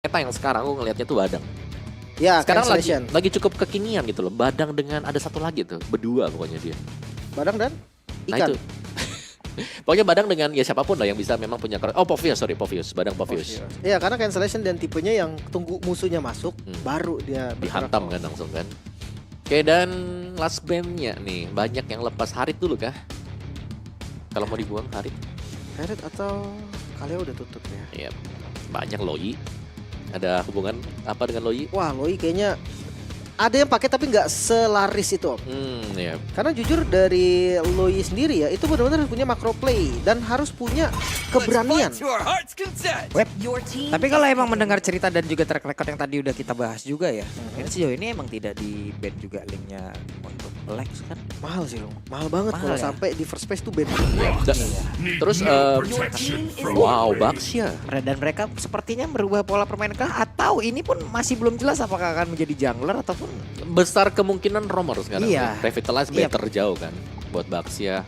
peta yang sekarang aku ngelihatnya tuh Badang. Ya, Sekarang cancellation. lagi cukup kekinian gitu loh. Badang dengan ada satu lagi tuh, berdua pokoknya dia. Badang dan Nah ikan. itu. Pokoknya Badang dengan ya siapapun lah yang bisa memang punya Povius, Badang Povius. Iya, karena cancellation dan tipenya yang tunggu musuhnya masuk, baru dia Dihantam kan langsung kan. Oke, dan last bandnya nih, banyak yang lepas. Harit dulu kah? Kalau mau dibuang Harit. Harit atau kalian udah tutup ya? Iya, banyak Loi. Ada hubungan apa dengan Loi? Wah, Loi kayaknya ada yang pakai tapi nggak selaris itu, Om. Iya. Karena jujur dari Loi sendiri ya, itu benar-benar harus punya macro play dan harus punya keberanian. Web. Tapi kalau emang mendengar cerita dan juga track record yang tadi udah kita bahas juga ya, ini sejauh ini emang tidak di ban juga linknya untuk Lex kan? Mahal sih, Om. Mahal banget Mahal kalau ya? sampai di first place tuh band. Terus wow, Baxia. Dan mereka sepertinya merubah pola permainan kah? Atau ini pun masih belum jelas apakah akan menjadi jungler ataupun Besar kemungkinan Romer sekarang. Iya. Revitalize Iya. better jauh kan buat Baxia.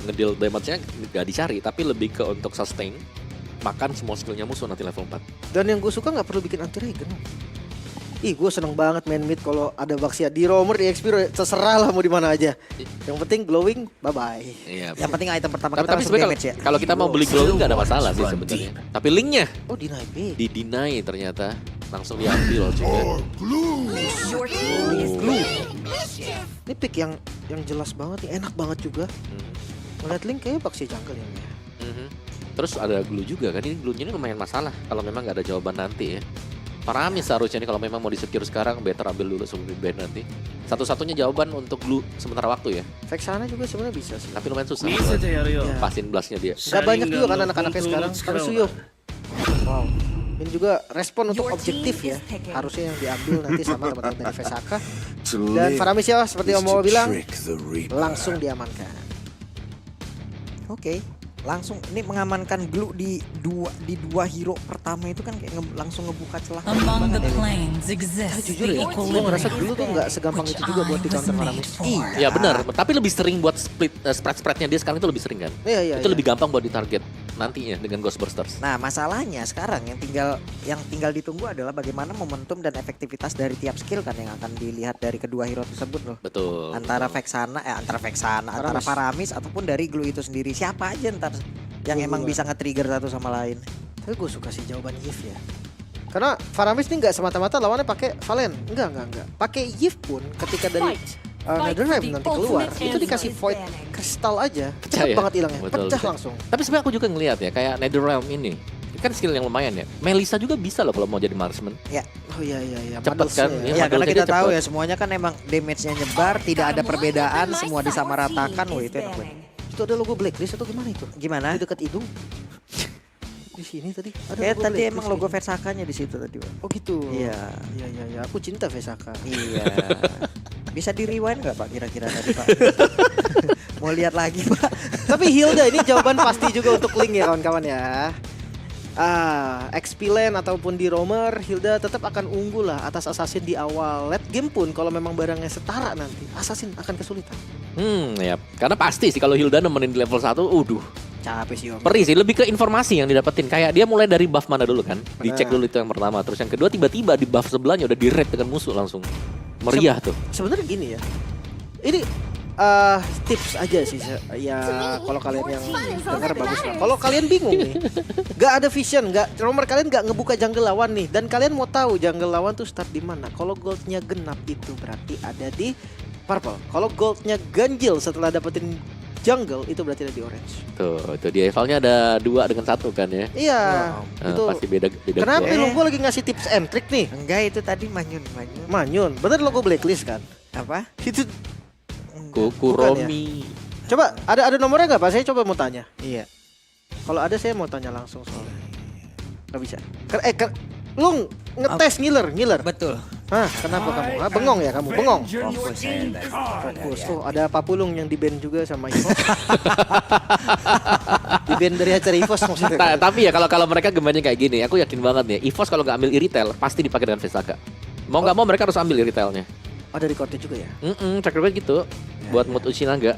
Ngedeal damage-nya gak dicari tapi lebih ke untuk sustain. Makan semua skillnya musuh nanti level 4. Dan yang gue suka nggak perlu bikin anti regen. Ih, gue seneng banget main mid kalau ada Baxia di roamer di XP, terserah lah mau di mana aja. Yang penting glowing, bye bye. Iya. yang penting item pertama Tapi kita langsung sebenarnya damage ya? kalau kita mau beli glowing gak ada masalah sih sebenarnya. Tapi linknya Oh, deny big. di-deny ternyata. Langsung diambil juga. Ini pick yang jelas banget nih, enak banget juga. Ngeliat link kayaknya Baxia jungle ya. Terus ada glue juga kan, ini glue-nya ini lumayan masalah kalau memang nggak ada jawaban nanti ya. Paramis seharusnya nih kalau memang mau di-secure sekarang, better ambil dulu sebelum di-ban nanti. Satu-satunya jawaban untuk glue sementara waktu ya, Vexana juga sebenarnya bisa sih. tapi lumayan susah. Ya. Pasin blastnya dia. Gak banyak juga kan anak-anaknya sekarang. Tapi Suyo. Wow. Ini juga respon untuk objektif ya. Harusnya yang diambil nanti sama teman-teman dari Vesaka. Dan Faramis ya seperti Om Momo bilang langsung diamankan. Oke, langsung ini mengamankan glue di dua hero pertama itu kan kayak langsung ngebuka celah. Among the banget ya. planes exists Jujur ya, the gue ngerasa dulu tuh nggak equilibrium segampang which itu juga buat di I was counter made Faramis. for. Iya benar, tapi lebih sering buat spread-spreadnya dia sekarang itu lebih sering kan. Iya. Itu lebih gampang buat ditarget nantinya dengan Ghostbusters. Nah, masalahnya sekarang yang tinggal ditunggu adalah bagaimana momentum dan efektivitas dari tiap skill kan yang akan dilihat dari kedua hero tersebut loh. Betul. Antara Vexana, antara Faramis ataupun dari glue itu sendiri. Siapa aja ntar yang emang bisa nge-trigger satu sama lain. Tapi gue suka sih jawaban Yif ya. Karena Faramis ini nggak semata-mata lawannya pakai Valen. Enggak. Pakai Yif pun ketika dari Netherrealm nanti keluar, itu dikasih Void Crystal aja. Cepet ya? banget hilangnya, Betul, pecah betul. langsung. Tapi sebenarnya aku juga ngelihat ya kayak Netherrealm ini kan skill yang lumayan ya. Melissa juga bisa loh kalau mau jadi marksman. Oh iya. Cepet Mandelsnya kan? ya. Iya. Ya karena modelnya kita dia tahu cepet. ya semuanya kan emang damage-nya nyebar, tidak ada perbedaan, semua disamaratakan. Wah itu enak banget. Itu ada logo blacklist atau gimana itu? Gimana? Di dekat hidung. Di sini tadi ada Kayak logo tadi blacklist emang logo nih. Versakanya di situ tadi, Pak. Oh gitu. Iya. Iya. Aku cinta Vesaka. Iya. Bisa di rewind nggak Pak kira-kira tadi Pak? Mau lihat lagi Pak? Tapi Hilda ini jawaban pasti juga untuk Link ya kawan-kawan ya. XP lane ataupun di roamer, Hilda tetap akan unggul lah atas Assassin di awal. Late game pun kalau memang barangnya setara nanti, Assassin akan kesulitan. Ya. Karena pasti sih kalau Hilda nemenin di level 1, Capek sih Om. perih sih. Lebih ke informasi yang didapetin. Kayak dia mulai dari buff mana dulu kan. Dicek dulu itu yang pertama. Terus yang kedua tiba-tiba di buff sebelahnya udah di raid dengan musuh langsung. Meriah tuh. Sebenarnya gini ya. Ini tips aja sih ya, kalau kalian yang dengar bagus lah. Kalau kalian bingung nih, nggak ada vision, roamer kalian nggak ngebuka jungle lawan nih, dan kalian mau tahu jungle lawan tuh start di mana. Kalau goldnya genap itu berarti ada di purple. Kalau goldnya ganjil setelah dapetin jungle itu berarti ada di orange. Tuh, itu dia rivalnya ada 2 dengan 1 kan ya. Iya, itu. Pasti beda Kenapa goal. nih? Gue lagi ngasih tips and trick nih. Enggak itu tadi manyun. Manyun, bener logo blacklist kan? Apa? Itu Kuromi. coba ada nomornya nggak Pak? Saya coba mau tanya. Iya. Kalau ada saya mau tanya langsung soalnya. Gak bisa. Lu ngetes ngiler. Betul. Hah, kenapa kamu? Bengong ya kamu? Bengong. Fokus saya tadi. Fokus. Tuh ada Papulung yang di-ban juga sama Ivos. Di-ban dari acara Ivos maksudnya. Tapi ya kalau mereka gemanya kayak gini, aku yakin banget nih. EVOS kalau nggak ambil Iritel pasti dipakai dengan Vesaka. Mau nggak mau mereka harus ambil Iritelnya. Ada recordnya juga ya. Track record gitu. Buat mood Uchinaga.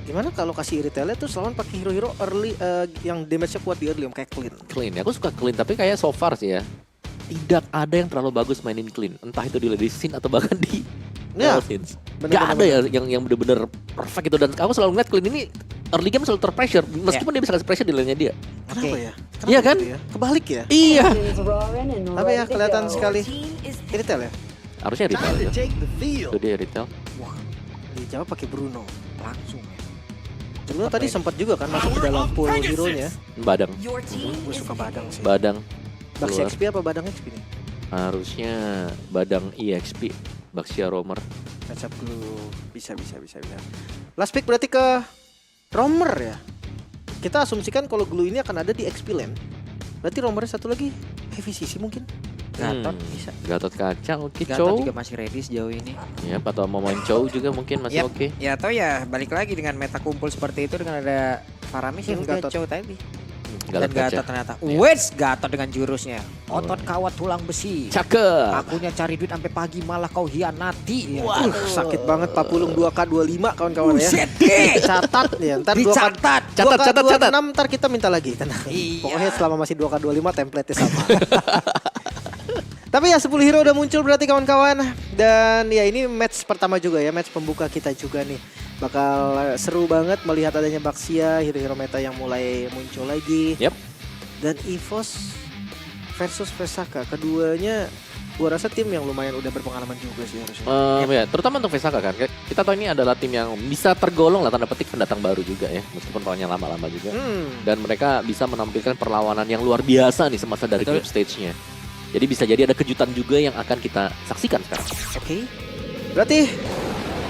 Gimana kalau kasih Iritelnya tuh selawan pakai hero-hero early yang damage-nya kuat di early kayak Clean. Clean ya, aku suka clean tapi kayak so far sih ya. tidak ada yang terlalu bagus mainin clean. Entah itu di Lady Sin atau bahkan di Ya, Sins. bener, Gak bener, ada ya yang bener-bener perfect itu. Dan aku selalu ngeliat clean ini early game selalu terpressure. Meskipun dia bisa kasih pressure di lane-nya dia. Kenapa ya? Iya kan? gitu ya? Kebalik ya? Iya. Tapi ya kelihatan sekali. Ini tel ya? Harusnya retail ya. Itu dia retail. Wah, dijawab pakai Bruno. Langsung ya. Bruno tadi sempat juga kan masuk ke dalam pool hero-nya. Badang. Gue suka Badang sih. Badang. Baxi keluar. XP apa Badang XP nih? Harusnya Badang EXP. Baxia Romer. Matchup Glue. Bisa. Last pick berarti ke Romer ya? Kita asumsikan kalau Glue ini akan ada di XP lane. Berarti Romernya satu lagi Heavy CC mungkin? Gatot bisa. Gatot kacang oke. Gatot Chow. juga masih ready sejauh ini. Ya, atau mau main Chow juga mungkin masih Yap. oke. Ya atau ya balik lagi dengan meta kumpul seperti itu dengan ada Faramis yang udah Gatot. Chow tadi. Gatot Dan Gatot kaca. ternyata. Iya. Wes Gatot dengan jurusnya. Otot kawat tulang besi. Cakep. Akunya cari duit sampai pagi malah kau hianati. Sakit banget Pak Pulung 2K25 kawan-kawan ya. Buset deh. Catat ya, ntar 2K Dicatat. Catat. 26 ntar kita minta lagi. Tenang. Iya. Pokoknya selama masih 2K25 template-nya sama. Tapi ya 10 hero udah muncul berarti kawan-kawan. Dan ya ini match pertama juga ya, match pembuka kita juga nih. Bakal seru banget melihat adanya Baxia, hero-hero meta yang mulai muncul lagi. Yep. Dan EVOS versus Vesaka. Keduanya gua rasa tim yang lumayan udah berpengalaman juga sih harusnya. Ya, terutama untuk Vesaka kan. Kita tahu ini adalah tim yang bisa tergolong lah tanda petik pendatang baru juga ya. Meskipun lawannya lama-lama juga. Dan mereka bisa menampilkan perlawanan yang luar biasa nih semasa dari Betul. group stage-nya. Jadi bisa jadi ada kejutan juga yang akan kita saksikan sekarang. Oke. Berarti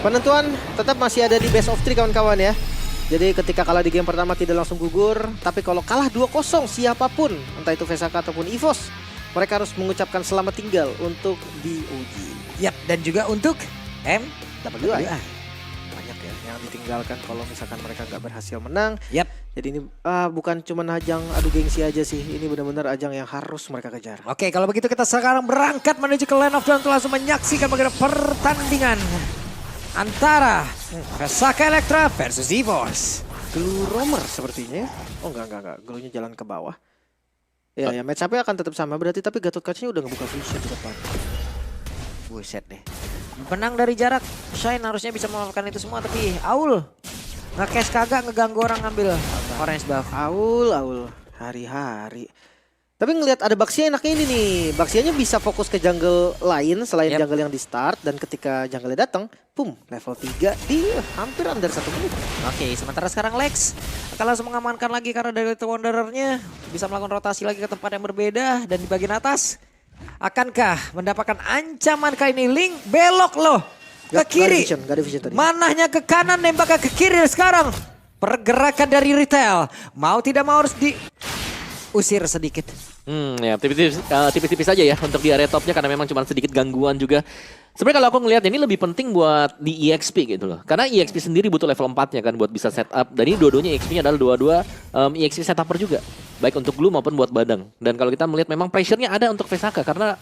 penentuan tetap masih ada di best of 3 kawan-kawan ya. Jadi ketika kalah di game pertama tidak langsung gugur, tapi kalau kalah 2-0 siapapun, entah itu Vesaka ataupun EVOS, mereka harus mengucapkan selamat tinggal untuk DOG. Yap, dan juga untuk WI. Banyak ya yang ditinggalkan kalau misalkan mereka nggak berhasil menang. Yap. Jadi ini bukan cuma ajang adu gengsi aja sih, ini benar-benar ajang yang harus mereka kejar. Oke, kalau begitu kita sekarang berangkat menuju ke Land of Dawn untuk langsung menyaksikan bagaimana pertandingan antara Vesaka Elektra versus EVOS. Glue Romer sepertinya. Oh enggak. Glue-nya jalan ke bawah. Ya match up-nya akan tetap sama berarti, tapi Gatot Kaca udah ngebuka vision di depan. Buset deh. Menang dari jarak, Shine harusnya bisa melakukan itu semua, tapi Aul nge-cash kagak, ngeganggu orang ngambil orange buff. Aul hari-hari. Tapi ngelihat ada Baxia enaknya ini nih. Baxianya bisa fokus ke jungle lain selain jungle yang di start, dan ketika jungle datang, boom, level 3 di hampir under 1 menit. Oke, sementara sekarang Lex akan langsung mengamankan lagi karena dari Little Wanderer-nya bisa melakukan rotasi lagi ke tempat yang berbeda, dan di bagian atas akankah mendapatkan ancaman kali ini? Link belok loh ke kiri. Gak ada vision tadi. Manahnya ke kanan, nembaknya ke kiri sekarang. Pergerakan dari retail mau tidak mau harus diusir sedikit. Ya tipis-tipis aja ya untuk di area topnya karena memang cuma sedikit gangguan juga. Sebenarnya kalau aku ngelihat ini lebih penting buat di EXP gitu loh. Karena EXP sendiri butuh level 4-nya kan buat bisa setup. Dan ini dua-duanya EXP-nya adalah dua-dua EXP setuper juga. Baik untuk Glue maupun buat Badang. Dan kalau kita melihat memang pressure-nya ada untuk Vesaka karena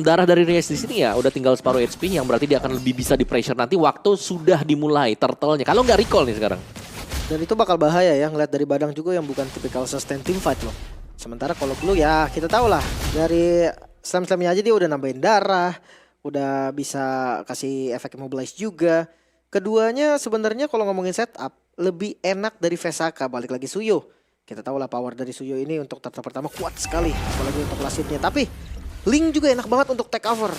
darah dari Reyes di sini ya udah tinggal separuh HP yang berarti dia akan lebih bisa di pressure nanti waktu sudah dimulai turtle-nya. Kalau nggak recall nih sekarang. Dan itu bakal bahaya ya ngeliat dari Badang juga yang bukan tipikal sustain team fight loh. Sementara kalau Glue ya kita tahu lah dari slam-slamnya aja dia udah nambahin darah, udah bisa kasih efek immobilize juga. Keduanya sebenarnya kalau ngomongin setup lebih enak dari Vesaka, balik lagi Suyo. Kita tahu lah power dari Suyo ini untuk turtle pertama kuat sekali, apalagi untuk lasitnya. Tapi Link juga enak banget untuk take over,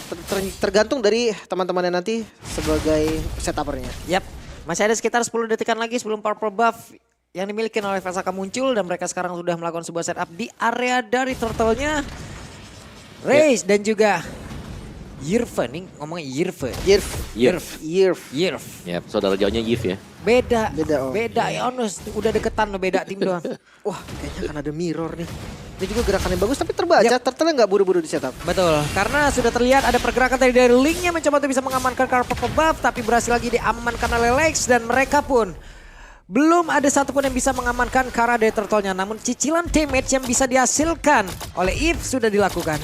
tergantung dari teman-temannya nanti sebagai setupernya. Yap, masih ada sekitar 10 detikan lagi sebelum purple buff yang dimiliki oleh Vesaka muncul, dan mereka sekarang sudah melakukan sebuah setup di area dari turtle-nya. Reis dan juga Yirfe, nih ngomongnya Yirfe. Yirf. Ya, saudara jauhnya Yif ya. Beda Oh. ya honest, udah deketan lo, beda tim doang. Wah kayaknya akan ada mirror nih. Ini juga gerakannya bagus tapi terbaca, turtle nggak buru-buru di setup. Betul, karena sudah terlihat ada pergerakan dari Linknya mencoba untuk bisa mengamankan purple buff, tapi berhasil lagi diamankan oleh Lex, dan mereka pun belum ada satupun yang bisa mengamankan Kara dari turtle-nya. Namun cicilan damage yang bisa dihasilkan oleh Eve sudah dilakukan.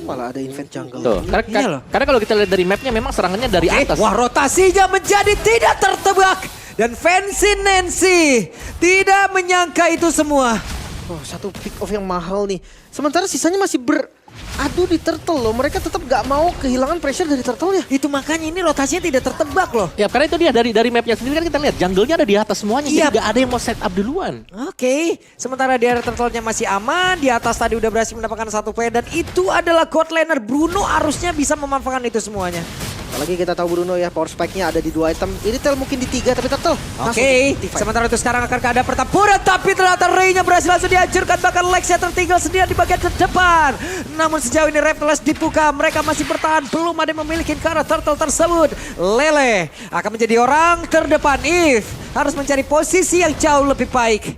Malah ada invent jungle. Tuh, Iya loh. karena kalau kita lihat dari mapnya memang serangannya dari atas. Wah, rotasinya menjadi tidak tertebak. Dan Fancy Nancy tidak menyangka itu semua. Oh, satu pick off yang mahal nih. Sementara sisanya masih beradu di Turtle loh. Mereka tetap gak mau kehilangan pressure dari Turtle ya. Itu makanya ini rotasinya tidak tertebak loh. Ya karena itu dia dari mapnya sendiri kan kita lihat jungle-nya ada di atas semuanya. Iya. Jadi gak ada yang mau set up duluan. Oke, sementara di area turtle-nya masih aman, di atas tadi udah berhasil mendapatkan satu play dan itu adalah god laner. Bruno harusnya bisa memanfaatkan itu semuanya. Apalagi kita tahu Bruno ya, power spike-nya ada di 2 item. Ini tel mungkin di 3 tapi Turtle Oke, sementara itu sekarang akan ada pertempuran tapi ternyata Ray-nya berhasil langsung dihancurkan, bahkan Lex-nya tertinggal sendirian di bagian terdepan. Namun sejauh ini Reptiles dibuka, mereka masih bertahan, belum ada yang memiliki ke arah Turtle tersebut. Lele akan menjadi orang terdepan, Eve harus mencari posisi yang jauh lebih baik.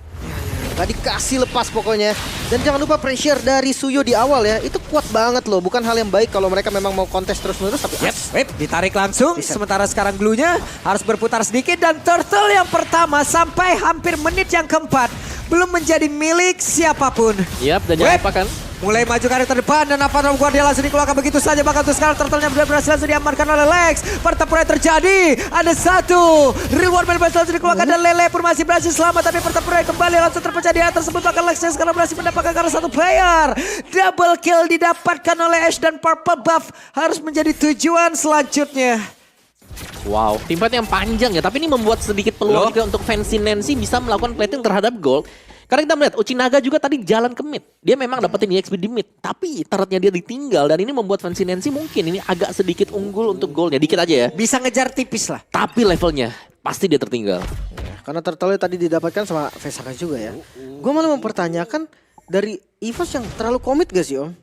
Gak dikasih lepas pokoknya. Dan jangan lupa pressure dari Suyo di awal ya. Itu kuat banget loh. Bukan hal yang baik kalau mereka memang mau kontes terus-menerus. Tapi Ditarik langsung, Bisa. sementara sekarang Glue-nya harus berputar sedikit. Dan Turtle yang pertama sampai hampir menit yang keempat belum menjadi milik siapapun. Yap, dan jangan lupa kan. Mulai maju ke arah terdepan dan Avatar Guardian langsung dikeluarkan begitu saja. Bahkan tuh sekarang Turtle-nya berhasil langsung diamankan oleh Lex. Pertempuran terjadi. Ada satu. Reward berhasil langsung dikeluarkan dan Lele pun masih berhasil selamat. Tapi pertempuran kembali langsung terpecah di atas tersebut. Bahkan Lex yang sekarang berhasil mendapatkan karena satu player. Double kill didapatkan oleh Ash dan Purple Buff harus menjadi tujuan selanjutnya. Wow, tim fight yang panjang ya. Tapi ini membuat sedikit peluang juga untuk Fancy Nancy bisa melakukan plating terhadap gold. Karena kita melihat Uchinaga juga tadi jalan ke mid. Dia memang dapetin EXP di mid. Tapi turretnya dia ditinggal. Dan ini membuat Fancy Nancy mungkin ini agak sedikit unggul untuk goalnya. Dikit aja ya. Bisa ngejar tipis lah. Tapi levelnya pasti dia tertinggal. karena Turtle tadi didapatkan sama Vesaka juga ya. Gue malah mempertanyakan dari EVOS yang terlalu komit gak sih Om?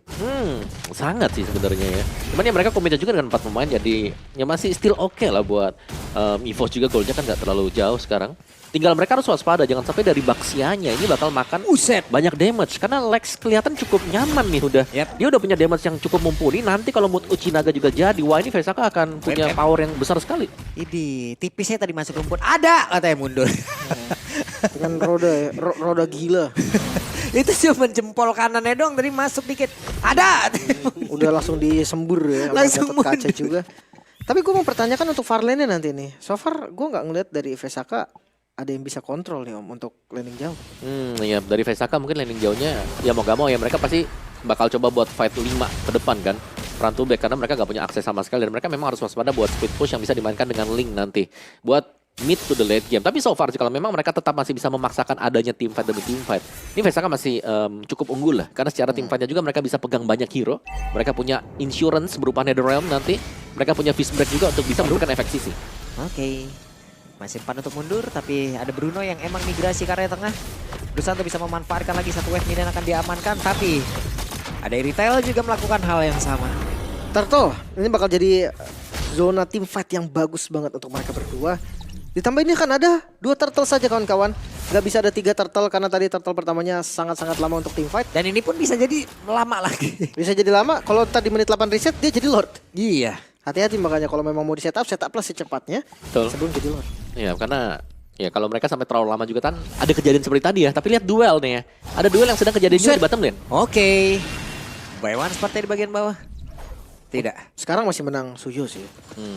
Sangat sih sebenarnya ya. Cuman ya mereka komitnya juga dengan 4 pemain. Jadi ya masih still oke lah buat EVOS juga. Goalnya kan gak terlalu jauh sekarang. Tinggal mereka harus waspada, jangan sampai dari Baxianya ini bakal makan banyak damage. Karena Lex kelihatan cukup nyaman nih udah. Dia udah punya damage yang cukup mumpuni. Nanti kalau mood Uchinaga juga jadi, wah ini Vesaka akan punya power yang besar sekali. Ini tipisnya tadi masuk rumput. Ada katanya mundur. Dengan roda ya, roda gila. Itu cuma jempol kanannya doang tadi masuk dikit. Ada. Udah langsung disembur ya. Langsung Gatot kaca mundur. juga. Tapi gue mau pertanyakan untuk far lane-nya nanti nih. So far gue gak ngeliat dari Vesaka ada yang bisa kontrol nih Om untuk landing jauh. Ya dari Vesaka mungkin landing jauhnya ya mau gak mau ya mereka pasti bakal coba buat fight 5 ke depan kan. Front to back karena mereka gak punya akses sama sekali dan mereka memang harus waspada buat speed push yang bisa dimainkan dengan Link nanti. Buat mid to the late game. Tapi so far sih kalau memang mereka tetap masih bisa memaksakan adanya team fight demi team fight. Ini Vesaka masih cukup unggul lah. Karena secara team fightnya juga mereka bisa pegang banyak hero. Mereka punya insurance berupa Netherrealm nanti. Mereka punya fist break juga untuk bisa memberikan efek sisi. Oke. Masih empat untuk mundur, tapi ada Bruno yang emang migrasi ke area tengah. Dusanto bisa memanfaatkan lagi satu wave minion akan diamankan, tapi ada Retail juga melakukan hal yang sama. Turtle ini bakal jadi zona team fight yang bagus banget untuk mereka berdua. Ditambah ini kan ada 2 turtle saja kawan-kawan. Gak bisa ada 3 turtle karena tadi turtle pertamanya sangat-sangat lama untuk team fight. Dan ini pun bisa jadi lama lagi. Bisa jadi lama, kalau tadi menit 8 reset dia jadi Lord. Iya. Hati-hati makanya kalau memang mau di setup lah secepatnya. Betul. Sebelum jadi Lord. Ya karena ya kalau mereka sampai terlalu lama juga kan ada kejadian seperti tadi ya. Tapi lihat duel nih ya. Ada duel yang sedang kejadian juga di bottom lane. Oke. Buy one seperti di bagian bawah. Tidak. Sekarang masih menang Suyo sih.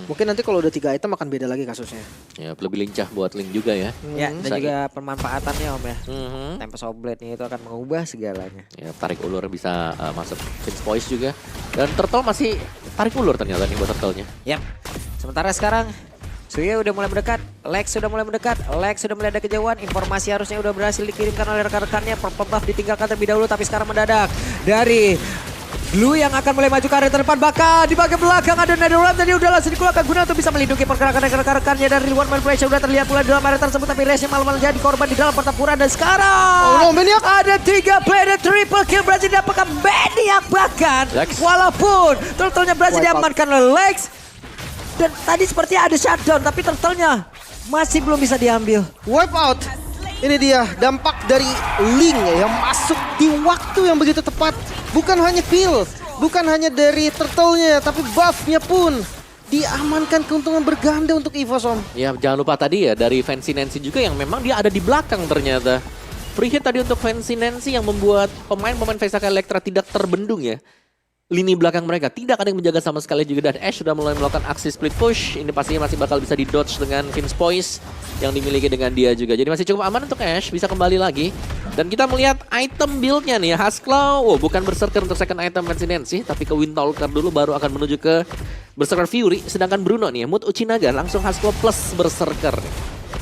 Mungkin nanti kalau udah 3 item akan beda lagi kasusnya. Ya lebih lincah buat Link juga ya. Ya, dan Bisa- juga pemanfaatannya Om ya. Mhm. Tempest of Blade-nya itu akan mengubah segalanya. Ya, tarik ulur bisa masuk Fin's Voice juga. Dan Turtle masih tarik ulur ternyata nih buat Turtle-nya. Yap. Sementara sekarang Suya udah mulai mendekat, Lex sudah mulai mendekat, Lex sudah mulai ada kejauhan, informasi harusnya udah berhasil dikirimkan oleh rekan-rekannya, Purple Buff ditinggalkan terlebih dahulu tapi sekarang mendadak dari Blue yang akan mulai maju ke area terdepan, bahkan di bagian belakang ada Netherrealm tadi udah langsung dikeluarkan guna untuk bisa melindungi pergerakan rekan-rekannya dari Reward Manipulation udah terlihat mulai dalam area tersebut tapi Rez yang malah jadi korban di dalam pertempuran dan sekarang Oh no, Maniac! ada 3 player triple kill berhasil didapatkan Maniac bahkan Lex. walaupun turtle-nya berhasil Wipe out. diamankan oleh Lex dan tadi sepertinya ada shutdown tapi turtle-nya masih belum bisa diambil. Wipe out. Ini dia dampak dari Link yang masuk di waktu yang begitu tepat. Bukan hanya kill, bukan hanya dari turtle-nya, tapi buff-nya pun diamankan, keuntungan berganda untuk EVOS Om. Ya jangan lupa tadi ya dari Fancy Nancy juga yang memang dia ada di belakang ternyata. Free hit tadi untuk Fancy Nancy yang membuat pemain-pemain Vesaka Electra tidak terbendung ya. lini belakang mereka. Tidak ada yang menjaga sama sekali juga. Dan Ash sudah mulai melakukan aksi split push. Ini pastinya masih bakal bisa di-dodge dengan Vince Poise yang dimiliki dengan dia juga. Jadi masih cukup aman untuk Ash, bisa kembali lagi. Dan kita melihat item build-nya nih, Haskell, bukan Berserker untuk second item Fancy tapi ke Windtalker dulu baru akan menuju ke Berserker Fury. Sedangkan Bruno nih, Mood Uchinaga langsung Haskell plus Berserker.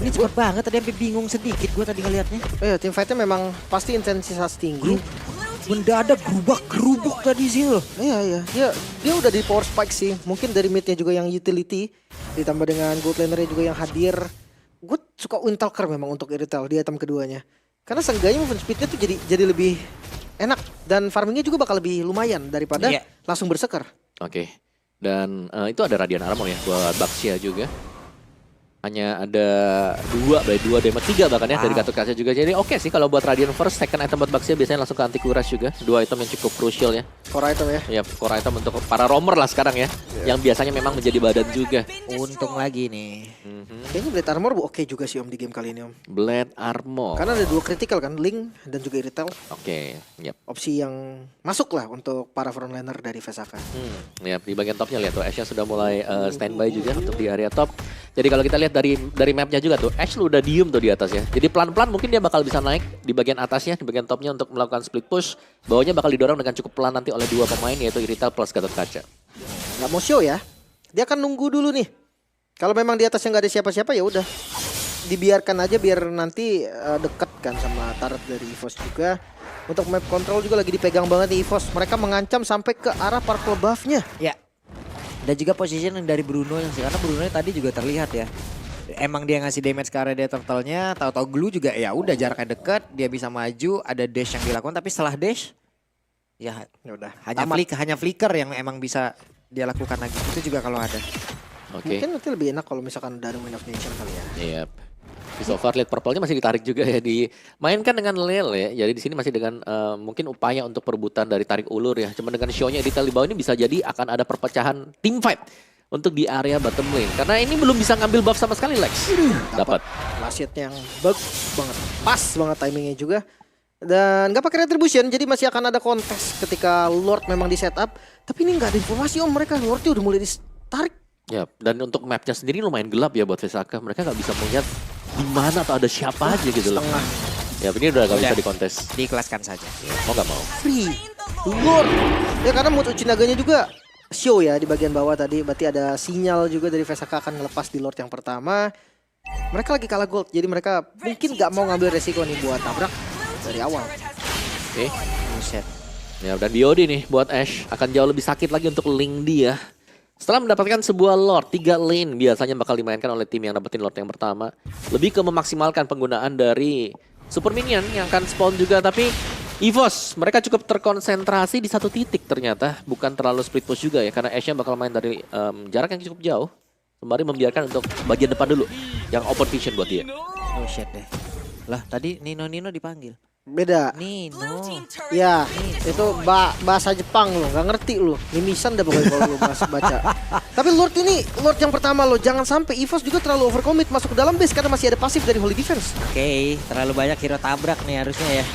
Ini cepet banget, tadi sampai bingung sedikit gue tadi ngeliatnya. Tim fight-nya memang pasti intensitas tinggi. Mendadak gerubuk tadi sih loh. Iya. Dia udah di power spike sih. Mungkin dari mid-nya juga yang utility. Ditambah dengan gold laner-nya juga yang hadir. Gue suka Windtalker memang untuk Irithel di item keduanya. Karena seenggaknya movement speed-nya tuh jadi lebih enak. Dan farmingnya juga bakal lebih lumayan daripada langsung berseker. Oke. Dan itu ada Radiant Armor ya buat Baxia juga. Hanya ada 2 damage 3 bahkan ya dari Gatot Kaca juga. Jadi oke sih kalau buat Radiant first, second item buat Baxia biasanya langsung ke anti kuras juga. 2 item yang cukup crucial ya. Core item ya. Ya, core item untuk para roamer lah sekarang ya. Yang biasanya memang menjadi badan juga. Untung lagi nih. Kayaknya Blade Armor oke juga sih Om di game kali ini Om. Blade Armor. Karena ada 2 critical kan, Link dan juga Irithel. Oke, yap. Opsi yang masuk lah untuk para frontliner dari Vesaka. Ya, di bagian topnya lihat tuh Ash sudah mulai standby juga untuk di area top. Jadi kalau kita lihat dari mapnya juga tuh, Ash udah diem tuh di atas ya. Jadi pelan-pelan mungkin dia bakal bisa naik di bagian atasnya, di bagian topnya untuk melakukan split push. Bawahnya bakal didorong dengan cukup pelan nanti oleh 2 pemain yaitu Irithel plus Gatot Kaca. Nggak mau show ya, dia akan nunggu dulu nih. Kalau memang di atasnya nggak ada siapa-siapa ya udah dibiarkan aja biar nanti deket kan sama turret dari EVOS juga. Untuk map control juga lagi dipegang banget nih EVOS. Mereka mengancam sampai ke arah purple buff-nya. Ya. Dan juga position dari Bruno yang sih, karena Bruno tadi juga terlihat ya. Emang dia ngasih damage ke area dia turtle-nya, tahu-tahu glue juga ya udah jaraknya dekat, dia bisa maju, ada dash yang dilakukan tapi setelah dash ya udah. hanya flicker yang emang bisa dia lakukan lagi. Itu juga kalau ada. Oke. Mungkin nanti lebih enak kalau misalkan ada Wind of Nation kali ya. Iya. So far lihat purple-nya masih ditarik juga ya, dimainkan dengan Lele. Jadi di sini masih dengan mungkin upaya untuk perebutan dari tarik ulur ya. Cuma dengan show-nya di bawah ini bisa jadi akan ada perpecahan team fight untuk di area bottom lane. Karena ini belum bisa ngambil buff sama sekali Lex. Dapat. Last hit yang bagus banget. Pas banget timingnya juga. Dan gak pakai retribution, jadi masih akan ada kontes ketika Lord memang di setup. Tapi ini nggak ada informasi Om, mereka Lordnya udah mulai ditarik. Ya, dan untuk mapnya sendiri lumayan gelap ya buat Vesaka. Mereka nggak bisa melihat di mana atau ada siapa aja gitu loh. Ya, ini udah gak bisa dikontes. Diikhlaskan saja. Mau nggak mau. Free Lord. Ya karena Mood Uchinaganya juga show ya di bagian bawah tadi. Berarti ada sinyal juga dari Vesaka akan ngelepas di Lord yang pertama. Mereka lagi kalah gold, jadi mereka mungkin nggak mau ngambil resiko nih buat tabrak dari awal. Oke. Buset. Ya, dan BOD nih buat Ash akan jauh lebih sakit lagi untuk link dia. Setelah mendapatkan sebuah Lord, 3 lane biasanya bakal dimainkan oleh tim yang dapetin Lord yang pertama. Lebih ke memaksimalkan penggunaan dari Super Minion yang akan spawn juga. Tapi EVOS, mereka cukup terkonsentrasi di satu titik ternyata. Bukan terlalu split push juga ya, karena Ash-nya bakal main dari jarak yang cukup jauh. Sembari membiarkan untuk bagian depan dulu, yang open vision buat dia. Oh shit deh. Lah tadi Nino dipanggil. Beda. Nino. Ya, itu bahasa Jepang lo, nggak ngerti lo. Mimisan dah pokoknya kalau lo baca. Tapi Lord ini, Lord yang pertama lo, jangan sampai EVOS juga terlalu overcommit masuk ke dalam base karena masih ada pasif dari Holy Defense. Oke, terlalu banyak hero tabrak nih harusnya ya.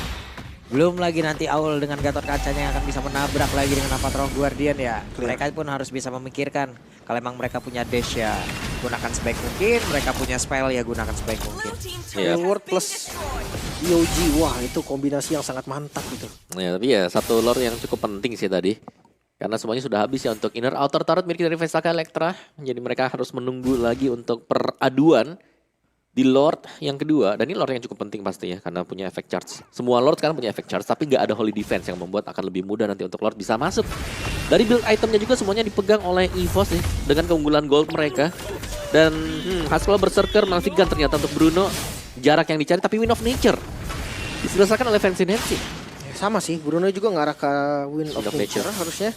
Belum lagi nanti Aul dengan Gatot Kacanya yang akan bisa menabrak lagi dengan Avatar of Guardian ya. Mereka pun harus bisa memikirkan kalau emang mereka punya dash ya gunakan sebaik mungkin, mereka punya spell ya gunakan sebaik mungkin. Lord plus EOG, wah itu kombinasi yang sangat mantap gitu. Ya, tapi ya satu Lord yang cukup penting sih tadi. Karena semuanya sudah habis ya untuk inner outer turret milik dari Vesaka Electra. Jadi mereka harus menunggu lagi untuk peraduan di Lord yang kedua. Dan ini Lord yang cukup penting pastinya karena punya efek charge. Semua Lord sekarang punya efek charge tapi nggak ada Holy Defense yang membuat akan lebih mudah nanti untuk Lord bisa masuk. Dari build itemnya juga semuanya dipegang oleh EVOS nih dengan keunggulan gold mereka. Dan Haskell Berserker masih gun ternyata untuk Bruno. Jarak yang dicari tapi Wind of Nature diselesaikan oleh Fancy Nancy. Sama sih, Bruno juga ngarah ke Wind of Nature harusnya.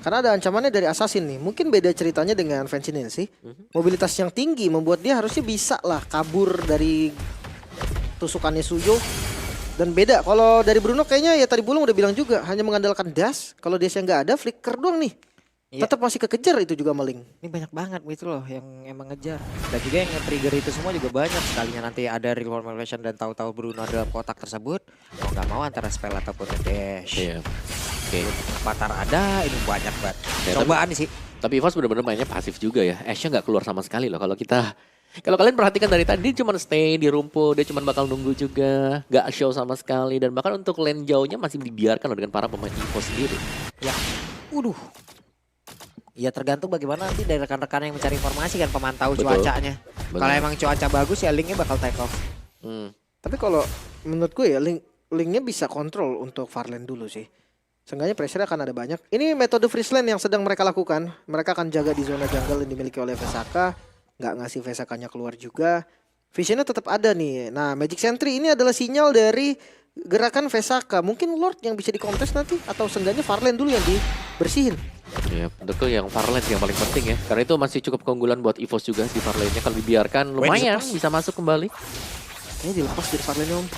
Karena ada ancamannya dari Assassin nih. Mungkin beda ceritanya dengan Fancy Nancy. Mobilitas yang tinggi membuat dia harusnya bisa lah kabur dari tusukannya Suyo. Dan beda, kalau dari Bruno kayaknya ya tadi Bulung udah bilang juga. Hanya mengandalkan dash, kalau dashnya nggak ada, flicker doang nih. Iya. Tetap masih kekejar itu juga maling. Ini banyak banget gitu loh yang emang ngejar. Dan juga yang nge-trigger itu semua juga banyak. Sekalinya nanti ada reformation dan tahu-tahu Bruno dalam kotak tersebut. Mau nggak mau antara spell ataupun dash. Iya. Oke. Avatar ada, ini banyak banget. Ya, Cobaan sih. Tapi EVOS bener-bener mainnya pasif juga ya. Ashe-nya nggak keluar sama sekali loh. Kalau kalian perhatikan dari tadi, dia cuma stay di rumput, dia cuma bakal nunggu juga, nggak show sama sekali. Dan bahkan untuk lane jauhnya masih dibiarkan loh dengan para pemain EVOS sendiri. Ya, ya tergantung bagaimana nanti dari rekan-rekan yang mencari informasi kan, pemantau Betul. cuacanya. Kalau emang cuaca bagus ya linknya bakal take off. Tapi kalau menurut gue ya linknya bisa kontrol untuk Farland dulu sih. Seenggaknya pressure akan ada banyak. Ini metode freeze lane yang sedang mereka lakukan. Mereka akan jaga di zona jungle yang dimiliki oleh Vesaka. Nggak ngasih Vesakanya keluar juga. Visionnya tetap ada nih. Nah, Magic Sentry ini adalah sinyal dari gerakan Vesaka. Mungkin Lord yang bisa dikontes nanti. Atau seenggaknya Farland dulu yang dibersihin. Ya, betul yang Farland yang paling penting ya. Karena itu masih cukup keunggulan buat EVOS juga di Farlandnya. Kalau dibiarkan lumayan bisa masuk kembali. Kayaknya dilepas dari Farland om.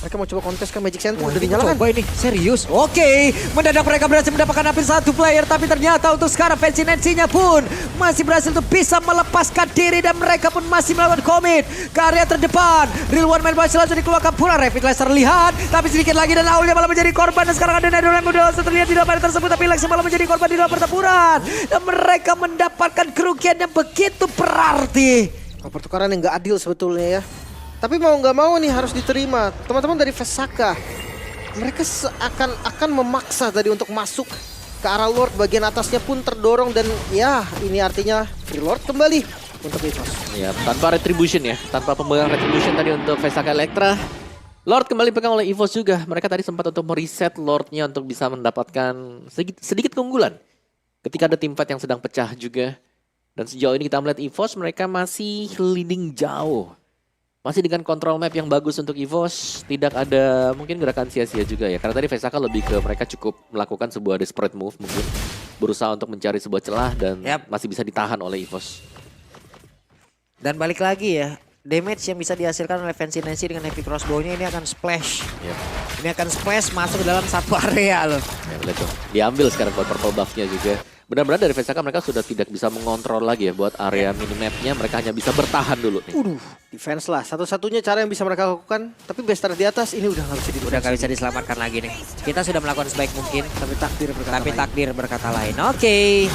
Mereka mau coba kontes ke Magic Sentry. Wah, Udah ini dinyalakan. coba ini serius. Oke, mendadak mereka berhasil mendapatkan hampir satu player, tapi ternyata untuk sekarang Fancy Nancy-nya pun masih berhasil untuk bisa melepaskan diri dan mereka pun masih melakukan komit ke area terdepan. Real One Man berhasil langsung dikeluarkan pula. Revitalize terlihat, tapi sedikit lagi dan Aulnya malah menjadi korban. Dan sekarang ada Netherlands yang udah langsung terlihat di dalam area tersebut, tapi Lexi malah menjadi korban di dalam pertempuran. Dan mereka mendapatkan kerugian yang begitu berarti. Pertukaran yang nggak adil sebetulnya ya. Tapi mau nggak mau nih harus diterima. Teman-teman dari Vesaka, mereka seakan-akan memaksa tadi untuk masuk ke arah Lord. Bagian atasnya pun terdorong dan ya ini artinya Free Lord kembali untuk EVOS. Ya, tanpa retribution ya. Tanpa pemegang retribution tadi untuk Vesaka Electra. Lord kembali pegang oleh EVOS juga. Mereka tadi sempat untuk mereset Lordnya untuk bisa mendapatkan sedikit keunggulan. Ketika ada tim fight yang sedang pecah juga. Dan sejauh ini kita melihat EVOS mereka masih leading jauh. Masih dengan kontrol map yang bagus untuk EVOS. Tidak ada mungkin gerakan sia-sia juga ya. Karena tadi Vesaka lebih ke mereka cukup melakukan sebuah desperate move mungkin. Berusaha untuk mencari sebuah celah dan masih bisa ditahan oleh EVOS. Dan balik lagi ya, damage yang bisa dihasilkan oleh Fancy Nancy dengan heavy crossbow-nya ini akan splash. Ini akan splash masuk ke dalam satu area loh. Ya, betul. Diambil sekarang buat purple buff-nya juga. Benar-benar dari Vesaka mereka sudah tidak bisa mengontrol lagi ya buat area minimapnya. Mereka hanya bisa bertahan dulu nih. Defense lah, satu-satunya cara yang bisa mereka lakukan. Tapi Bestar di atas ini udah nggak bisa Udah gak bisa diselamatkan lagi nih. Kita sudah melakukan sebaik mungkin. Tapi takdir berkata lain. Oke.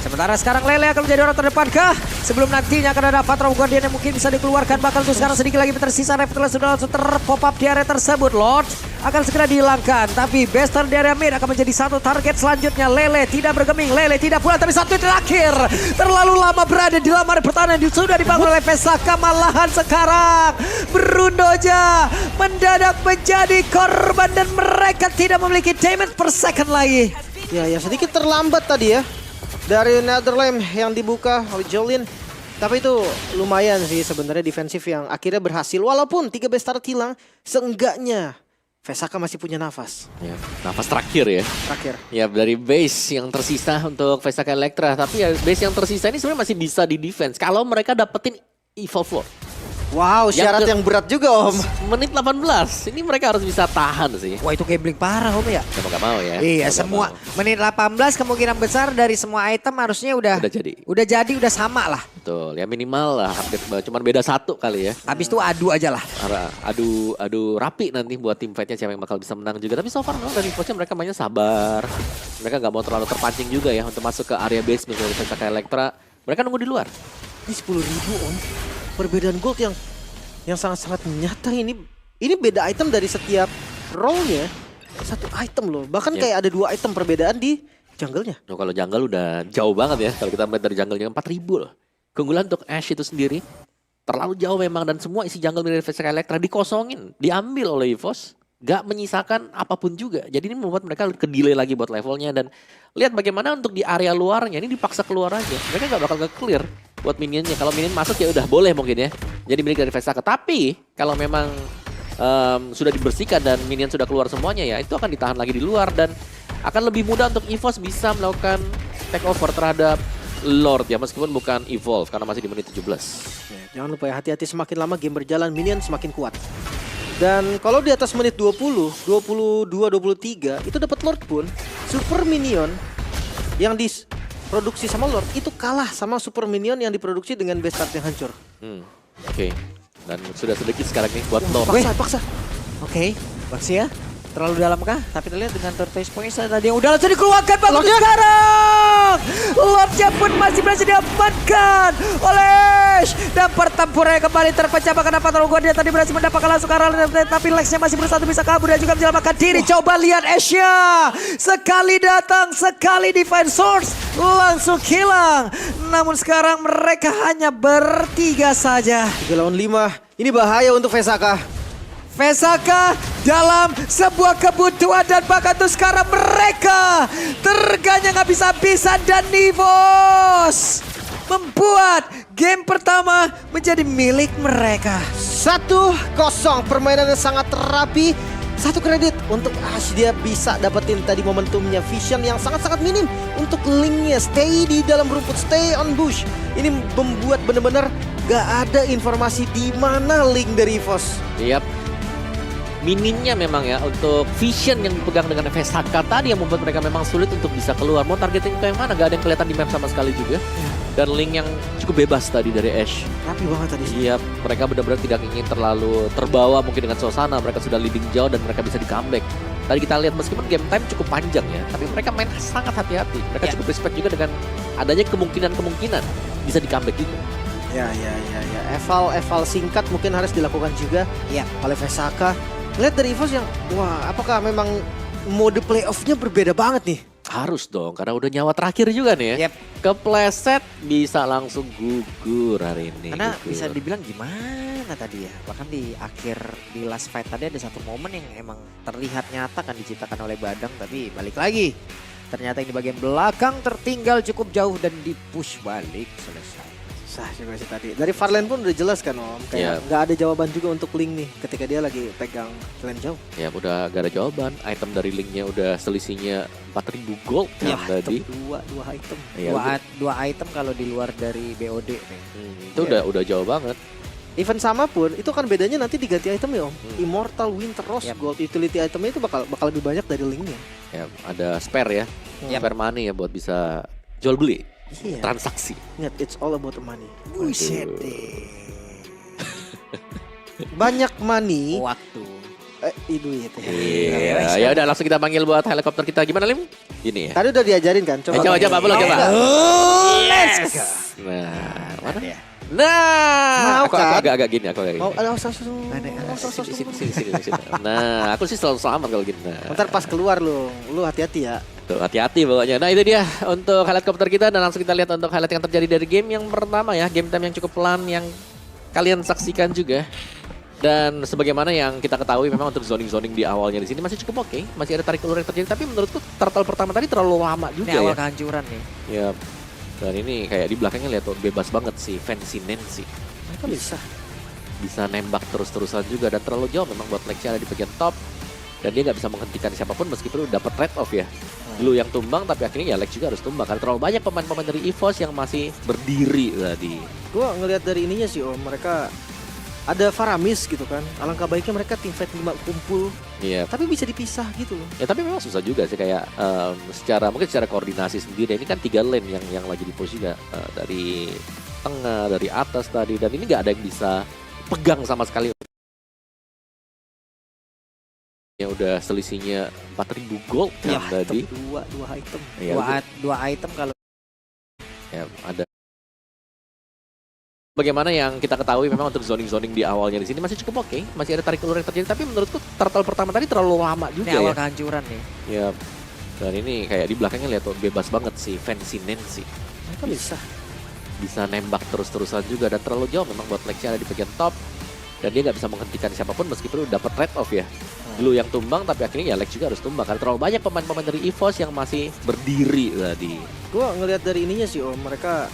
Sementara sekarang Lele akan menjadi orang terdepan kah? Sebelum nantinya akan ada Patra Guardian yang mungkin bisa dikeluarkan. Bahkan untuk sekarang sedikit lagi tersisa. Revitalize sudah langsung terpop up di area tersebut. Lord akan segera dihilangkan. Tapi Bester di area mid akan menjadi satu target selanjutnya. Lele tidak bergeming. Lele tidak pula. Tapi satu terakhir. Terlalu lama berada di dalam area pertahanan. Sudah dibangun oleh Vesaka. Malahan sekarang Brundoja mendadak menjadi korban. Dan mereka tidak memiliki damage per second lagi. Ya sedikit terlambat tadi ya. Dari Netherlands yang dibuka oleh Jolin. Tapi itu lumayan sih sebenarnya defensif yang akhirnya berhasil. Walaupun 3 Bastard hilang, seenggaknya Vesaka masih punya nafas. Ya, nafas terakhir ya. Terakhir. Ya dari base yang tersisa untuk Vesaka Electra. Tapi ya base yang tersisa ini sebenarnya masih bisa di defense. Kalau mereka dapetin Evolve Lord. Wow, syarat yang berat juga Om. Menit 18, ini mereka harus bisa tahan sih. Wah itu gambling parah Om ya. Mau gak mau ya. Iya Mau semua gak mau. menit 18 kemungkinan besar dari semua item harusnya udah jadi udah sama lah. Betul, ya minimal lah. Cuman beda satu kali ya. Habis itu adu aja lah. Adu rapi nanti buat tim fightnya siapa yang bakal bisa menang juga. Tapi so far memang dari coachnya mereka mainnya sabar. Mereka gak mau terlalu terpancing juga ya untuk masuk ke area base misalnya Vesaka Electra. Mereka nunggu di luar. Ini 10.000 Om. Perbedaan gold yang sangat-sangat nyata ini. Ini beda item dari setiap role-nya. Satu item loh. Bahkan kayak ada 2 item perbedaan di jungle-nya. Oh, kalau jungle udah jauh banget ya. Kalau kita melihat dari jungle-nya 4.000 loh. Keunggulan untuk Ashe itu sendiri terlalu jauh memang. Dan semua isi jungle dari Vesaka Electra dikosongin. Diambil oleh EVOS. Gak menyisakan apapun juga. Jadi ini membuat mereka ke-delay lagi buat levelnya. Dan lihat bagaimana untuk di area luarnya. Ini dipaksa keluar aja. Mereka gak bakal nge-clear buat minionnya. Kalau minion masuk ya udah boleh mungkin ya. Jadi milik dari Vesaka. Tapi kalau memang sudah dibersihkan dan minion sudah keluar semuanya ya. Itu akan ditahan lagi di luar. Dan akan lebih mudah untuk EVOS bisa melakukan take over terhadap Lord ya. Meskipun bukan Evolve karena masih di menit 17. Ya, jangan lupa ya hati-hati semakin lama game berjalan minion semakin kuat. Dan kalau di atas menit 20, 22, 23 itu dapat Lord pun super minion yang diproduksi sama Lord itu kalah sama super minion yang diproduksi dengan Bastard yang hancur. Oke. Dan sudah sedikit sekarang nih buat Lord. Paksa. Oke, Baxia. Terlalu dalam kah? Tapi kita lihat dengan Tortoise Point tadi yang udah langsung dikeluarkan bagus sekarang. Lordnya pun masih berhasil diamankan oleh Ash. Dan pertempuran kembali terpecah. Bahkan dia tadi berhasil mendapatkan langsung ke arah, tapi Lexnya masih bersatu bisa kabur dan juga menyelamatkan diri. Coba lihat Ashnya. Sekali datang, sekali defense source, langsung hilang. Namun sekarang mereka hanya bertiga saja. 3 lawan 5. Ini bahaya untuk Vesaka. Vesaka dalam sebuah kebutuhan dan bahkan tuh sekarang mereka terganya nggak bisa-bisa dan Nivos membuat game pertama menjadi milik mereka. 1-0, permainan yang sangat rapi. 1 kredit untuk Ash, dia bisa dapetin tadi momentumnya. Vision yang sangat-sangat minim untuk linknya. Stay di dalam rumput, stay on bush. Ini membuat benar-benar gak ada informasi di mana link dari EVOS. Yap. Minimnya memang ya untuk vision yang dipegang dengan Vesaka tadi yang membuat mereka memang sulit untuk bisa keluar. Mau targeting ke yang mana? Gak ada yang kelihatan di map sama sekali juga. Dan link yang cukup bebas tadi dari Ash. Rapi banget tadi sih. Iya, mereka benar-benar tidak ingin terlalu terbawa mungkin dengan suasana. Mereka sudah leading jauh dan mereka bisa di comeback. Tadi kita lihat meskipun game time cukup panjang ya, tapi mereka main sangat hati-hati. Mereka cukup respect juga dengan adanya kemungkinan-kemungkinan bisa di comeback juga. Ya. Eval singkat mungkin harus dilakukan juga oleh Vesaka. Lihat dari EVOS yang, wah apakah memang mode playoff-nya berbeda banget nih? Harus dong, karena udah nyawa terakhir juga nih ya. Kepleset bisa langsung gugur hari ini. Karena gugur. bisa dibilang gimana tadi ya. Bahkan di akhir, di last fight tadi ada satu momen yang emang terlihat nyata kan diciptakan oleh Badang. Tapi balik lagi. Ternyata ini bagian belakang tertinggal cukup jauh dan di-push balik. Selesai. Sah juga sih tadi. Dari Farland pun udah jelas kan Om. Kayak nggak ada jawaban juga untuk Link nih ketika dia lagi pegang lane jauh. Ya udah gak ada jawaban. Item dari Linknya udah selisihnya 4.000 gold kan tadi. Dua item. Ya, dua item kalau di luar dari BOD nih. Itu udah jauh banget. Event sama pun itu kan bedanya nanti diganti item ya Om. Immortal Winter Rose Gold utility itemnya itu bakal lebih banyak dari Linknya. Ya ada spare ya. Spare money ya buat bisa jual beli. Iya. Transaksi. Ingat, it's all about the money. Buset deh. Banyak money. Waktu. Duit ya. Iya, ya udah langsung kita panggil buat helikopter kita. Gimana Lim? Gini ya. Tadi udah diajarin kan? Coba belum coba. Let's go. Nah, mana? Ya. Nah, Mau aku kan? agak gini, aku agak gini. Oh, ada Sini. Nah, aku sih selalu selamat kalau gini. Nah. Ntar pas keluar lu hati-hati ya. Tuh, hati-hati pokoknya. Nah itu dia untuk helikopter kita dan langsung kita lihat untuk highlight yang terjadi dari game yang pertama ya. Game time yang cukup pelan yang kalian saksikan juga. Dan sebagaimana yang kita ketahui memang untuk zoning-zoning di awalnya di sini masih cukup oke. Masih ada tarik ulur yang terjadi. Tapi menurutku turtle pertama tadi terlalu lama juga Ini awal ya. kehancuran nih. Ya. Dan ini kayak di belakangnya lihat tuh bebas banget sih Fancy Nancy. Mereka Bisa nembak terus-terusan juga dan terlalu jauh memang buat Lexia ada di bagian top. Dan dia nggak bisa menghentikan siapapun meskipun udah dapat trade off ya. Lu yang tumbang tapi akhirnya ya Lex juga harus tumbang. Karena terlalu banyak pemain-pemain dari EVOS yang masih berdiri tadi. Gua ngelihat dari ininya sih Om, mereka ada Faramis gitu kan. Alangkah baiknya mereka tim fight 5 kumpul. Iya. Tapi bisa dipisah gitu loh. Ya tapi memang susah juga sih kayak mungkin secara koordinasi sendiri. Ini kan 3 lane yang lagi di push juga. Dari tengah, dari atas tadi. Dan ini nggak ada yang bisa pegang sama sekali. Yang udah selisihnya 4.000 gold kan tadi. Dua item. Ya, Dua item kalau ya, ada. Bagaimana yang kita ketahui memang untuk zoning-zoning di awalnya di sini masih cukup oke. Masih ada tarik ulur yang terjadi. Tapi menurutku turtle pertama tadi terlalu lama juga ini awal ya. kehancuran nih. Ya. Dan ini kayak di belakangnya lihat tuh bebas banget sih Fancy Nancy. Mereka Bisa nembak terus-terusan juga dan terlalu jauh memang buat Lexia ada di bagian top. Dan dia nggak bisa menghentikan siapapun meskipun udah dapat trade off ya. Lu yang tumbang tapi akhirnya ya Lex juga harus tumbang. Karena terlalu banyak pemain-pemain dari EVOS yang masih berdiri tadi. Gua ngelihat dari ininya sih Om, mereka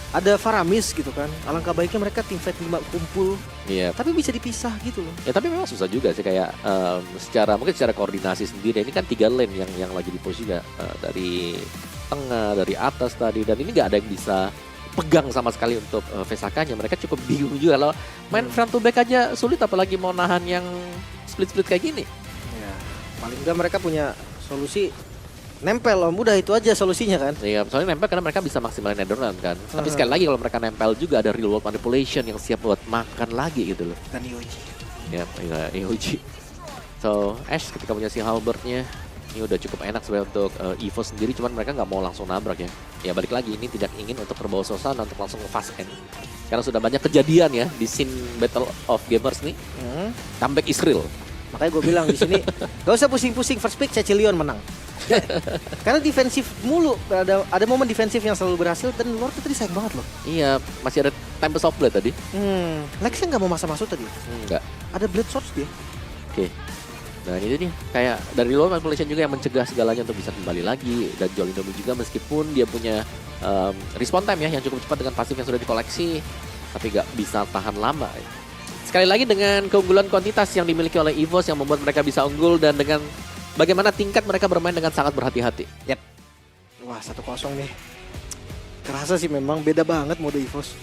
ada Faramis gitu kan. Alangkah baiknya mereka tim fight 5 kumpul. Iya. Tapi bisa dipisah gitu loh. Ya tapi memang susah juga sih kayak mungkin secara koordinasi sendiri. Ini kan 3 lane yang lagi di push juga. Dari tengah, dari atas tadi. Dan ini nggak ada yang bisa pegang sama sekali untuk Vesakanya. Mereka cukup bingung juga loh. Main front to back aja sulit apalagi mau nahan yang split-split kayak gini. Ya, paling enggak mereka punya solusi nempel Om. Udah itu aja solusinya kan. Iya, soalnya nempel karena mereka bisa maksimalin Netherlands kan. Tapi sekali lagi kalau mereka nempel juga ada real world manipulation yang siap buat makan lagi gitu loh. Dan Yoji. Ya, EOG. So Ash ketika punya si Halberd-nya ini udah cukup enak sebenarnya untuk EVOS sendiri, cuman mereka nggak mau langsung nabrak ya. Ya balik lagi, ini tidak ingin untuk terbawa suasana untuk langsung fast end. Karena sudah banyak kejadian ya di scene Battle of Gamers nih. Comeback is real. Makanya gue bilang di sini gak usah pusing-pusing, first pick Cecilion menang. Karena defensif mulu, ada momen defensif yang selalu berhasil dan Lord tadi sayang banget loh. Iya, masih ada Tempest of Blade tadi. Lexnya nggak mau masuk tadi. Enggak. Ada Blade Swords dia. Oke. Nah ini dia, kayak dari low manipulation juga yang mencegah segalanya untuk bisa kembali lagi. Dan Jolinomi juga meskipun dia punya respawn time ya yang cukup cepat dengan pasif yang sudah dikoleksi, tapi nggak bisa tahan lama. Sekali lagi dengan keunggulan kuantitas yang dimiliki oleh EVOS yang membuat mereka bisa unggul dan dengan bagaimana tingkat mereka bermain dengan sangat berhati-hati. Yap. Wah 1-0 nih. Kerasa sih memang beda banget mode EVOS.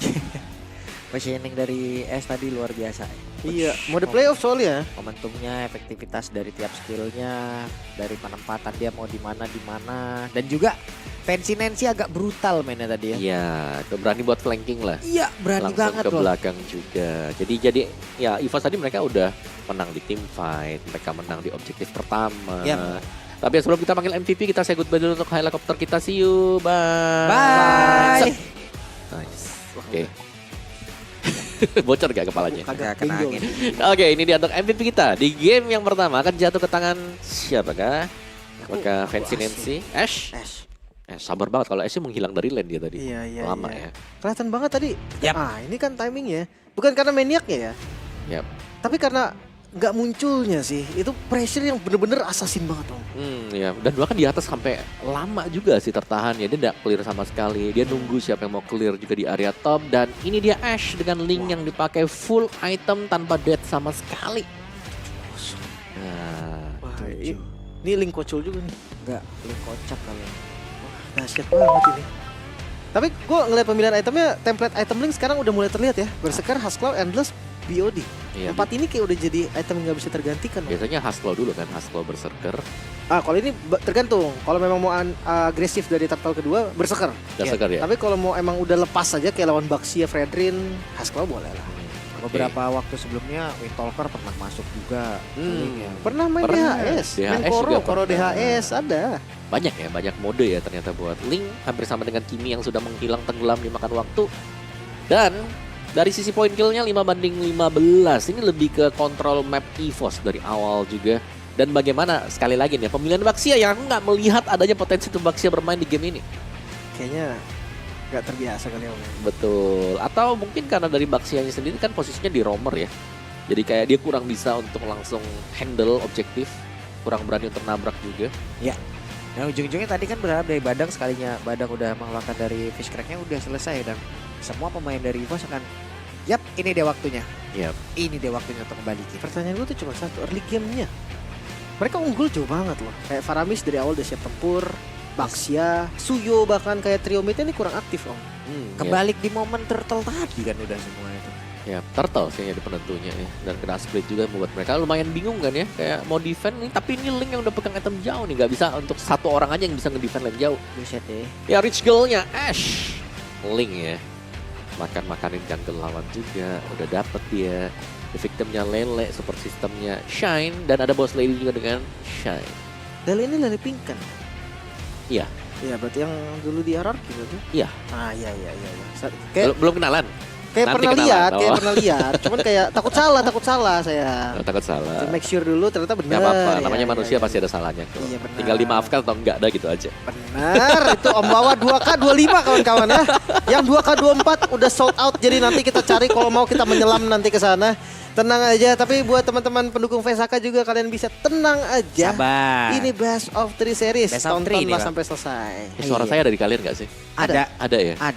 Positioning dari S tadi luar biasa. Iya, mode playoff soalnya. Momentumnya, efektivitas dari tiap skillnya, dari penempatan dia mau di mana, dan juga Fancy Nancy agak brutal mainnya tadi ya. Iya, itu berani buat flanking lah. Iya, berani Langsung banget ke loh. belakang juga. Jadi ya EVOS tadi mereka udah menang di team fight, mereka menang di objektif pertama. Yap. Tapi sebelum kita panggil MVP, kita say goodbye dulu untuk helikopter kita. See you, bye. Bye. Nice. Oke. Bocor gak kepalanya? Kagak Bingo. kena angin. Oke, ini dia untuk MVP kita. Di game yang pertama akan jatuh ke tangan siapakah? Apakah Fancy Nancy? Ash? Ash. Sabar banget kalau Ash menghilang dari lane dia tadi. Iya. Lama ya. Kelihatan banget tadi. Yap. Ini kan timingnya. Bukan karena maniaknya ya. Yap. Tapi karena nggak munculnya sih. Itu pressure yang bener-bener assassin banget om. Ya. Dan bahkan di atas sampai lama juga sih tertahan ya. Dia tidak clear sama sekali. Dia nunggu siapa yang mau clear juga di area top. Dan ini dia Ash dengan link yang dipakai full item tanpa death sama sekali. Nah, Wah, ini link kocul juga nih. Enggak, link kocak kali. Dahsyat banget ini. Tapi gue ngeliat pemilihan itemnya, template item link sekarang udah mulai terlihat ya. Berserker, Husklow, Endless, BOD. iya, 4 ini kayak udah jadi item yang nggak bisa tergantikan. Om. biasanya Husklow dulu kan. Husklow Berserker. Kalau ini tergantung. Kalau memang mau agresif dari turtle kedua, Berserker. Berserker ya. Tapi kalau mau emang udah lepas saja kayak lawan Baxia, Fredrin, Husklow boleh lah. Beberapa waktu sebelumnya Windtalker pernah masuk juga. Link ya. Pernah main Pernah. DHS, main DHS juga Koro pernah. DHS ada. Banyak ya, banyak mode ya ternyata buat Link. Hampir sama dengan Kimi yang sudah menghilang tenggelam dimakan waktu. Dan dari sisi point killnya 5-15. Ini lebih ke kontrol map EVOS dari awal juga. Dan bagaimana sekali lagi nih pemilihan Baxia yang aku nggak melihat adanya potensi untuk Baxia bermain di game ini. Kayaknya nggak terbiasa kali om. Betul. Atau mungkin karena dari Baxianya sendiri kan posisinya di roamer ya. Jadi kayak dia kurang bisa untuk langsung handle objektif. Kurang berani untuk nabrak juga. Nah ujung-ujungnya tadi kan berharap dari Badang, sekalinya Badang udah mengeluarkan dari fish crack-nya udah selesai dan semua pemain dari EVOS akan yap ini dia waktunya. Yap. Ini dia waktunya untuk kembali. Pertanyaan gue tuh cuma satu, early game-nya. Mereka unggul jauh banget loh. Kayak Faramis dari awal udah siap tempur. Baxia, Suyo bahkan kayak trio mid ini kurang aktif om. Kebalik di momen turtle tadi kan udah semua itu. Ya, turtle kayaknya di penentunya ya. Dan kena split juga membuat mereka lumayan bingung kan ya. Kayak mau defend nih, tapi ini Link yang udah pegang item jauh nih. Gak bisa untuk satu orang aja yang bisa ngedefend lane jauh. Buset deh. Ya, rich girl-nya Ash. Link ya. Makan-makanin jungle lawan juga. Udah dapet dia. The victimnya Lele, super sistemnya Shine. Dan ada boss lady juga dengan Shine. Lele ini Lele pink kan? Iya. Iya berarti yang dulu di RRQ berarti? Iya. Ah iya. Kayak Belum kenalan. Kayak Nanti pernah kenalan. lihat, Oh. kayak pernah lihat. Cuman kayak takut salah saya. Takut salah. Make sure dulu ternyata benar. Gak apa-apa, Ya, namanya ya, manusia ya. pasti ada salahnya kok. Iya, benar. Tinggal dimaafkan atau enggak ada gitu aja. Benar, itu Om bawa 2K 25 kawan-kawan ya. Yang 2K 24 udah sold out. Jadi nanti kita cari kalau mau kita menyelam nanti ke sana. Tenang aja, tapi buat teman-teman pendukung VSAK juga kalian bisa tenang aja. Sabar. Ini Best of 3 series. Best of 3 ini, Tontonlah Bang. sampai selesai. Suara Iya. saya ada di kalian gak sih? Ada. Ada ya? Ada.